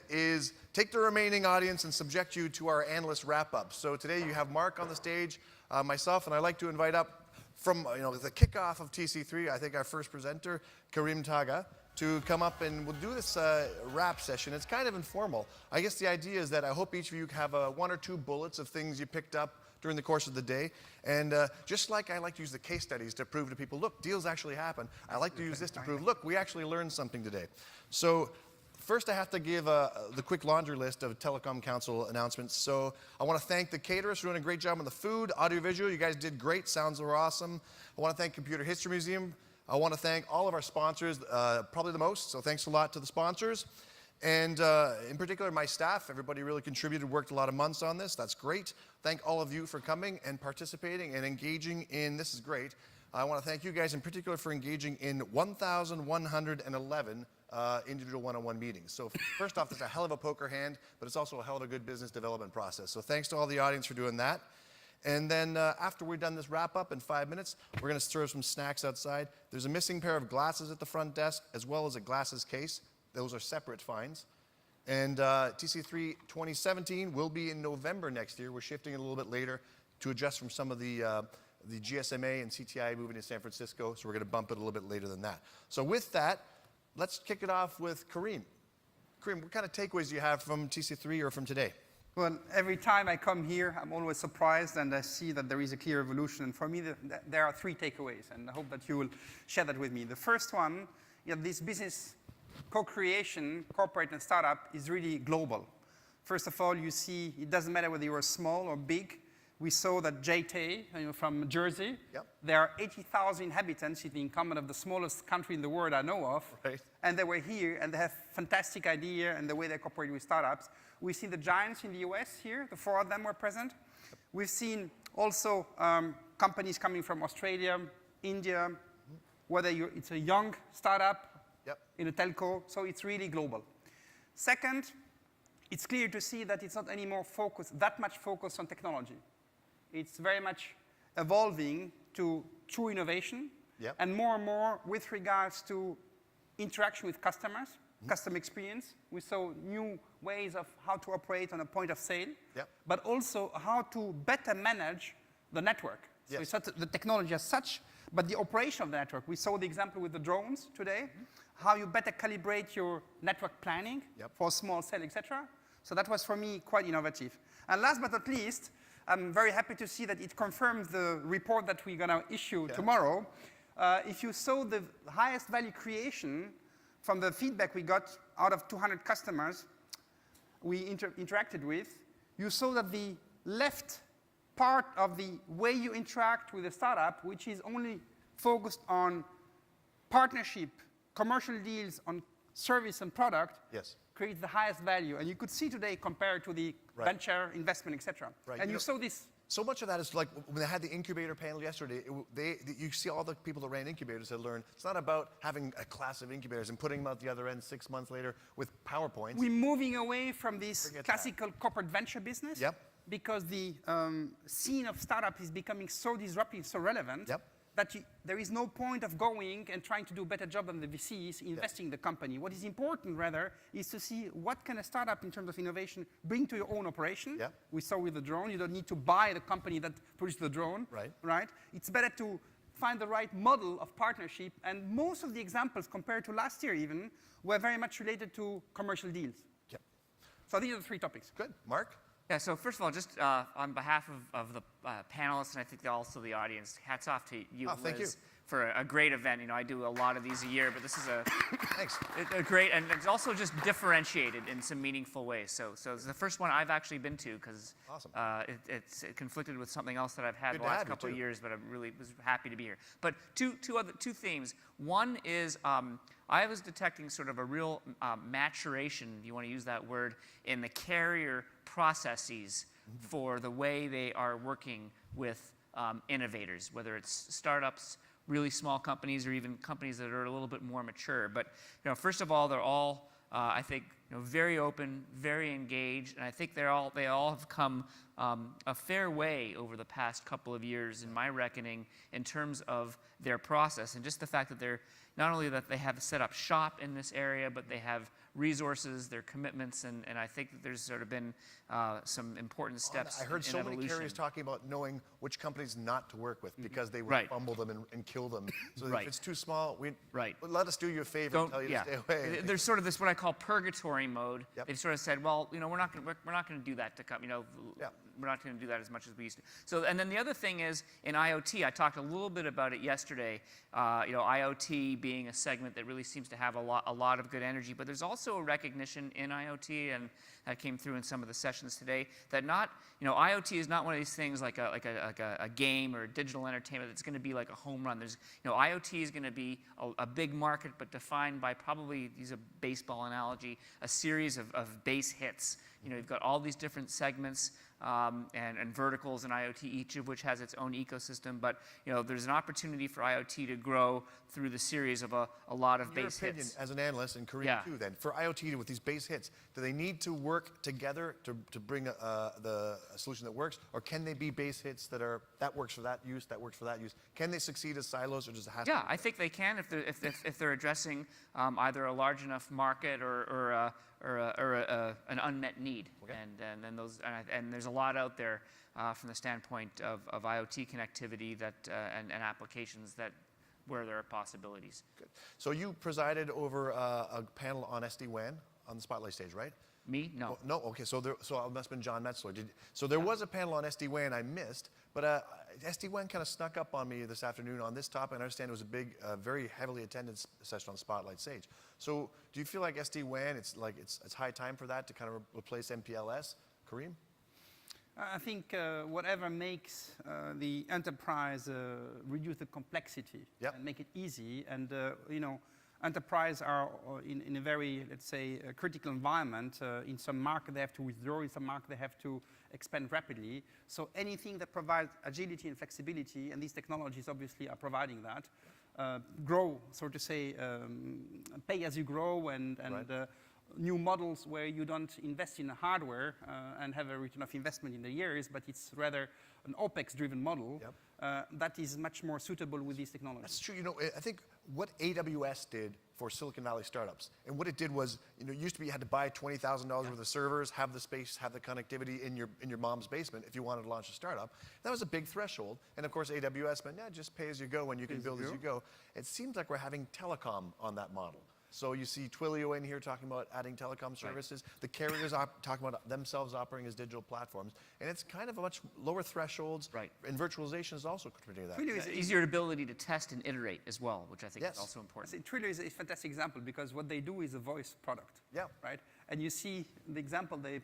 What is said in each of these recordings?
is take the remaining audience and subject you to our analyst wrap-up. So today you have Mark on the stage, myself, and I'd like to invite up from the kickoff of TC3, I think our first presenter, Karim Taga, to come up and we'll do this wrap session. It's kind of informal. I guess the idea is that I hope each of you have one or two bullets of things you picked up during the course of the day. And just like I like to use the case studies to prove to people, look, deals actually happen, I like to use this to prove, look, we actually learned something today. So first, I have to give the quick laundry list of Telecom Council announcements. So I want to thank the caterers for doing a great job on the food, audiovisual. You guys did great. Sounds were awesome. I want to thank Computer History Museum. I want to thank all of our sponsors, probably the most. So thanks a lot to the sponsors. And in particular, my staff. Everybody really contributed, worked a lot of months on this. That's great. Thank all of you for coming and participating and engaging in, this is great. I want to thank you guys in particular for engaging in 1,111 individual one-on-one meetings. So first off, it's a hell of a poker hand, but it's also a hell of a good business development process. So thanks to all the audience for doing that. And then after we're done this wrap-up in 5 minutes, we're going to serve some snacks outside. There's a missing pair of glasses at the front desk, as well as a glasses case. Those are separate fines. And TC3 2017 will be in November next year. We're shifting it a little bit later to adjust from some of the GSMA and CTI moving to San Francisco, so we're going to bump it a little bit later than that. So with that, let's kick it off with Karim. Karim, what kind of takeaways do you have from TC3 or from today? Well, every time I come here, I'm always surprised and I see that there is a clear evolution. And for me, there are three takeaways, and I hope that you will share that with me. The first one, this business co-creation, corporate and startup, is really global. First of all, you see, it doesn't matter whether you are small or big. We saw that JT, from Jersey, there are 80,000 inhabitants in the incumbent of the smallest country in the world I know of. Right. And they were here, and they have fantastic idea and the way they cooperate with startups. We've seen the giants in the US here, the four of them were present. We've seen also companies coming from Australia, India, whether it's a young startup in a telco, so it's really global. Second, it's clear to see that it's not anymore that much focused on technology. It's very much evolving to true innovation, and more with regards to interaction with customers, customer experience. We saw new ways of how to operate on a point of sale, but also how to better manage the network. So it's not the technology as such, but the operation of the network. We saw the example with the drones today, how you better calibrate your network planning for small cell, etc. So that was, for me, quite innovative. And last but not least, I'm very happy to see that it confirms the report that we're going to issue tomorrow. If you saw the highest value creation from the feedback we got out of 200 customers we interacted with, you saw that the left part of the way you interact with a startup, which is only focused on partnership, commercial deals on service and product, creates the highest value. And you could see today compared to the venture investment, etc. And you saw this. So much of that is like when they had the incubator panel yesterday, you see all the people that ran incubators that learned it's not about having a class of incubators and putting them out the other end 6 months later with PowerPoints. We're moving away from this classical corporate venture business because the scene of startup is becoming so disruptive, so relevant, that there is no point of going and trying to do a better job than the VCs investing in the company. What is important, rather, is to see what can a startup in terms of innovation bring to your own operation. We saw with the drone, you don't need to buy the company that produced the drone. Right? It's better to find the right model of partnership, and most of the examples, compared to last year even, were very much related to commercial deals. So these are the three topics. Good. Mark? Yeah, so first of all, just on behalf of the panelists and I think also the audience, hats off to you, Liz, for a great event. I do a lot of these a year, but this is a great, and it's also just differentiated in some meaningful ways. So it's the first one I've actually been to because it's conflicted with something else that I've had the last couple of years, but I really was happy to be here. But two themes. One is I was detecting sort of a real maturation, if you want to use that word, in the carrier processes for the way they are working with innovators, whether it's startups, really small companies, or even companies that are a little bit more mature. But first of all, they're all, I think, very open, very engaged, and I think they all have come a fair way over the past couple of years, in my reckoning, in terms of their process, and just the fact that they're not only that they have set up shop in this area, but they have resources, their commitments, and I think that there's sort of been some important steps I heard in so evolution. many carriers talking about knowing which companies not to work with because they would Right. fumble them and kill them. So Right. if it's too small, Right. let us do you a favor and tell you to stay away. There's sort of this what I call purgatory mode. Yep. They've sort of said, well, you know, we're not going to do that to come. You know, Yeah. we're not going to do that as much as we used to. So, and then the other thing is in IoT. I talked a little bit about it yesterday. You know, IoT being a segment that really seems to have a lot of good energy, but there's also a recognition in IoT, and that came through in some of the sessions today, that IoT is not one of these things like a game or digital entertainment that's going to be like a home run. IoT is going to be a big market, but defined by probably, use a baseball analogy, a series of base hits. You know, you've got all these different segments and verticals in IoT, each of which has its own ecosystem. But you know, there's an opportunity for IoT to grow through the series of a lot of base Your opinion hits. as an analyst, and Karim too, then, for IoT with these base hits, do they need to work together to bring a solution that works, or can they be base hits that works for that use, that works for that use? Can they succeed as silos, or does it have to Yeah, be I think they can if they're addressing either a large enough market or an unmet need. Okay. And there's a lot out there from the standpoint of IoT connectivity and applications where there are possibilities. Good. So you presided over a panel on SD-WAN on the Spotlight stage, right? Me? No. Oh, no, okay, so it must have been John Metzler. So there was a panel on SD-WAN I missed, but SD-WAN kind of snuck up on me this afternoon on this topic. I understand it was a big, very heavily attended session on Spotlight stage. So do you feel like SD-WAN, it's high time for that to kind of replace MPLS? Karim? I think whatever makes the enterprise reduce the complexity Yep. and make it easy, and you know, enterprise are in a very, let's say, critical environment. In some market they have to withdraw, in some market they have to expand rapidly. So anything that provides agility and flexibility, and these technologies obviously are providing that, grow, so to say, pay as you grow, and Right. New models where you don't invest in hardware and have a return of investment in the years, but it's rather an OPEX-driven model. Yep. That is much more suitable with these technologies. That's true. You know, I think what AWS did for Silicon Valley startups, and what it did was, you know, it used to be you had to buy $20,000 worth of servers, have the space, have the connectivity in your mom's basement if you wanted to launch a startup. That was a big threshold. And of course, AWS meant, just pay as you go, and you can build as you go. It seems like we're having telecom on that model. So you see Twilio in here talking about adding telecom services. Right. The carriers are talking about themselves operating as digital platforms. And it's kind of a much lower thresholds. Right. And virtualization is also contributing to that. Twilio is Easier ability to test and iterate as well, which I think is also important. Twilio is a fantastic example because what they do is a voice product. Yeah. Right? And you see the example they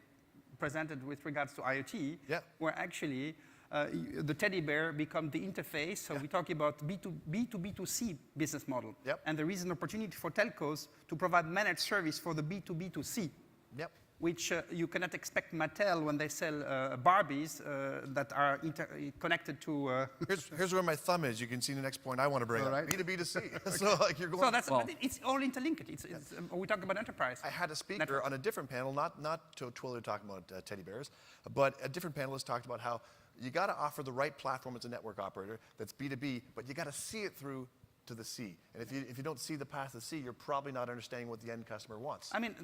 presented with regards to IoT, where actually the teddy bear become the interface. So we talk about B2B2C business model. Yep. And there is an opportunity for telcos to provide managed service for the B2B2C. Yep. Which you cannot expect Mattel when they sell Barbies that are connected to... Here's where my thumb is. You can see the next point I want to bring up. Right. B2B2C. So like you're going... So that's, it's all interlinked. We talk about enterprise. I had a speaker on a different panel, not to Twilio talking about teddy bears, but a different panelist talked about how you got to offer the right platform as a network operator that's B2B, but you got to see it through to the C. And if you don't see the path to the C, you're probably not understanding what the end customer wants. I mean,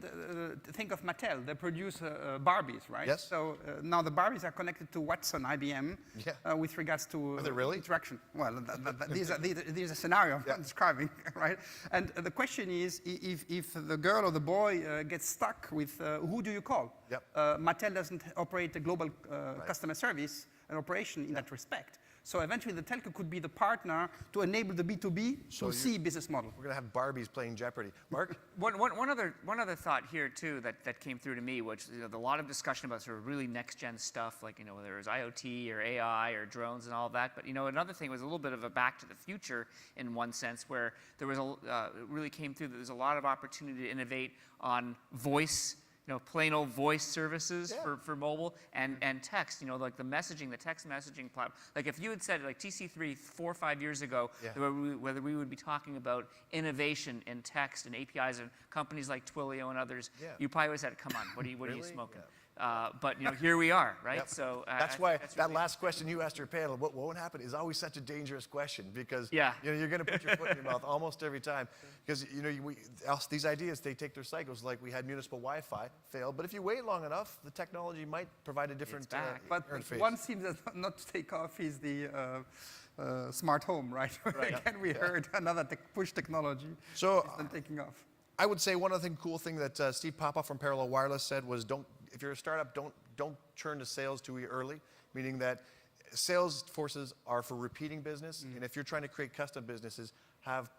think of Mattel. They produce Barbies, right? Yes. So now the Barbies are connected to Watson, IBM, with regards to interaction. Well, these are scenarios I'm describing, right? And the question is, if the girl or the boy gets stuck with who do you call? Yep. Mattel doesn't operate a global customer service and operation in that respect. So eventually the telco could be the partner to enable the B2B to C business model. We're going to have Barbies playing Jeopardy. Mark? One other thought here too that came through to me, which a lot of discussion about sort of really next gen stuff, like whether it was IoT or AI or drones and all that. But another thing was a little bit of a back to the future in one sense, where there was it really came through that there's a lot of opportunity to innovate on voice. Plain old voice services for mobile and text, like the text messaging platform. Like if you had said like TC3 4 or 5 years ago, whether we would be talking about innovation in text and APIs and companies like Twilio and others, you probably would have said, come on, what are you smoking? But here we are, right? Yep. So that's why that's that really last question you asked your panel, what won't happen, is always such a dangerous question, because Yeah. you're going to put your foot in your mouth almost every time. Because these ideas, they take their cycles. Like we had municipal Wi-Fi fail, but if you wait long enough, the technology might provide a different back. But interface. one seems not to take off is the smart home, right? Again, we heard another push technology So, is not taking off. I would say one other cool thing that Steve Popoff from Parallel Wireless said was, if you're a startup, don't churn to sales too early, meaning that sales forces are for repeating business, and if you're trying to create custom businesses, have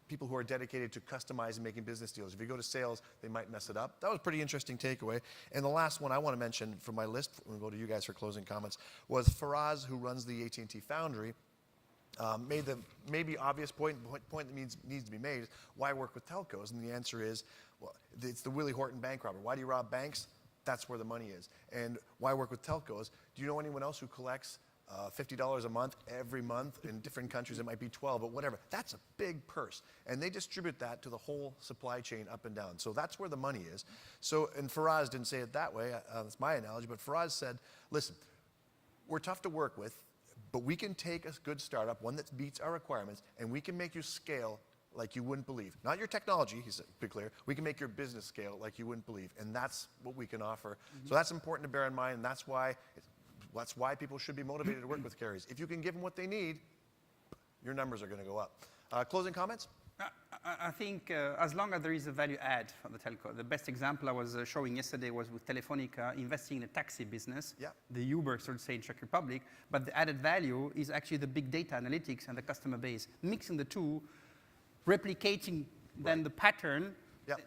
people who are dedicated to customizing, making business deals. If you go to sales, they might mess it up. That was a pretty interesting takeaway. And the last one I want to mention from my list, we'll go to you guys for closing comments, was Faraz, who runs the AT&T Foundry, made the maybe obvious point that needs to be made, is why work with telcos? And the answer is, well, it's the Willie Horton bank robber. Why do you rob banks? That's where the money is. And why work with telcos? Do you know anyone else who collects $50 a month every month? In different countries it might be 12, but whatever. That's a big purse. And they distribute that to the whole supply chain up and down. So that's where the money is. So, and Faraz didn't say it that way, that's my analogy, but Faraz said, listen, we're tough to work with, but we can take a good startup, one that meets our requirements, and we can make you scale like you wouldn't believe. Not your technology, he said, be clear. We can make your business scale like you wouldn't believe. And that's what we can offer. So that's important to bear in mind, and that's why people should be motivated to work with carriers. If you can give them what they need, your numbers are going to go up. Closing comments? I think as long as there is a value add for the telco, the best example I was showing yesterday was with Telefonica investing in a taxi business, the Uber, so to say, in Czech Republic, but the added value is actually the big data analytics and the customer base. Mixing the two, replicating then the pattern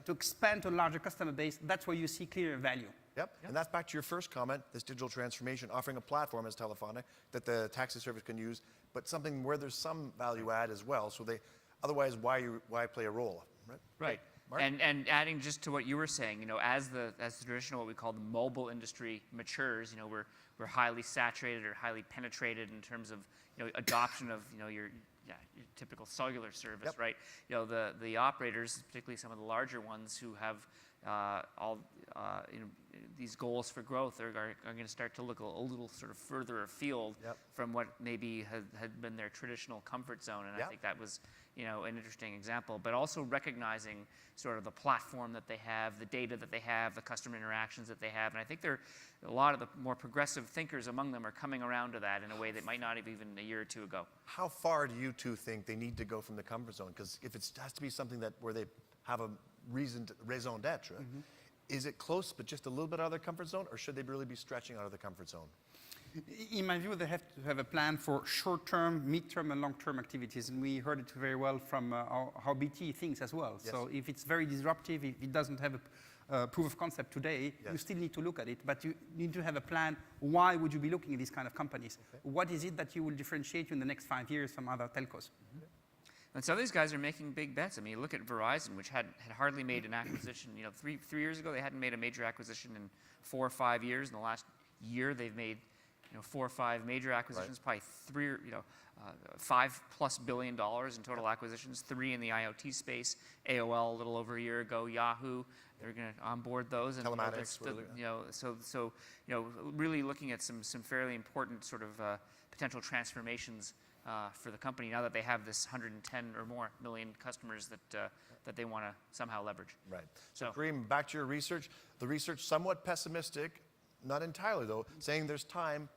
to expand to a larger customer base, that's where you see clear value. Yep. And that's back to your first comment, this digital transformation, offering a platform as Telefonica that the taxi service can use, but something where there's some value add as well. So otherwise, why play a role? Right. Mark? And adding just to what you were saying, as the traditional, what we call the mobile industry matures, we're highly saturated or highly penetrated in terms of adoption of your typical cellular service, right? The operators, particularly some of the larger ones who have these goals for growth are going to start to look a little sort of further afield from what maybe had been their traditional comfort zone. And I think that was an interesting example, but also recognizing sort of the platform that they have, the data that they have, the customer interactions that they have. And I think a lot of the more progressive thinkers among them are coming around to that in a way that might not have even a year or two ago. How far do you two think they need to go from the comfort zone? Because if it has to be something where they have a raison d'etre, is it close but just a little bit out of their comfort zone, or should they really be stretching out of the comfort zone? In my view, they have to have a plan for short-term, mid-term, and long-term activities, and we heard it very well from how BT thinks as well. Yes. So if it's very disruptive, if it doesn't have a proof of concept today, you still need to look at it, but you need to have a plan. Why would you be looking at these kind of companies? Okay. What is it that you will differentiate you in the next 5 years from other telcos? And some of these guys are making big bets. I mean, look at Verizon, which had hardly made an acquisition. 3 years ago, they hadn't made a major acquisition in 4 or 5 years. In the last year, they've made 4 or 5 major acquisitions, probably $5+ billion in total acquisitions, 3 in the IoT space. AOL a little over a year ago, Yahoo, they're going to onboard those. And telematics, really looking at some fairly important sort of potential transformations for the company now that they have this 110 or more million customers that they want to somehow leverage. Right. So Karim, back to your research. The research somewhat pessimistic, not entirely though, saying there's time,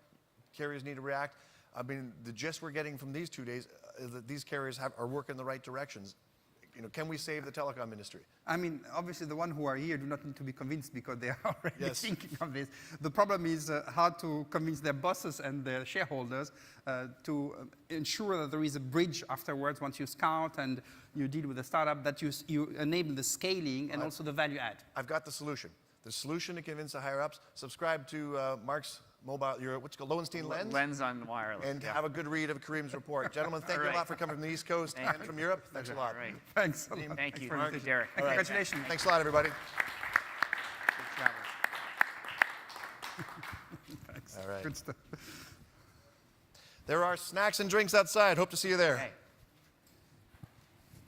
carriers need to react. I mean, the gist we're getting from these 2 days is that these carriers are working in the right directions. Can we save the telecom industry? I mean, obviously the ones who are here do not need to be convinced because they are already thinking of this. The problem is how to convince their bosses and their shareholders to ensure that there is a bridge afterwards once you scout and you deal with the startup, that you enable the scaling and also the value add. I've got the solution. The solution to convince the higher ups, subscribe to Mark's mobile, what's it called, Lowenstein Lens? Lens on wireless. And have a good read of Karim's report. Gentlemen, thank you a lot for coming from the East Coast and from Europe. Thanks a lot. Right. Thanks. Thank you, Derek. Congratulations. Thanks a lot, everybody. Good travels. Thanks. All right. Good stuff. There are snacks and drinks outside. Hope to see you there. Okay.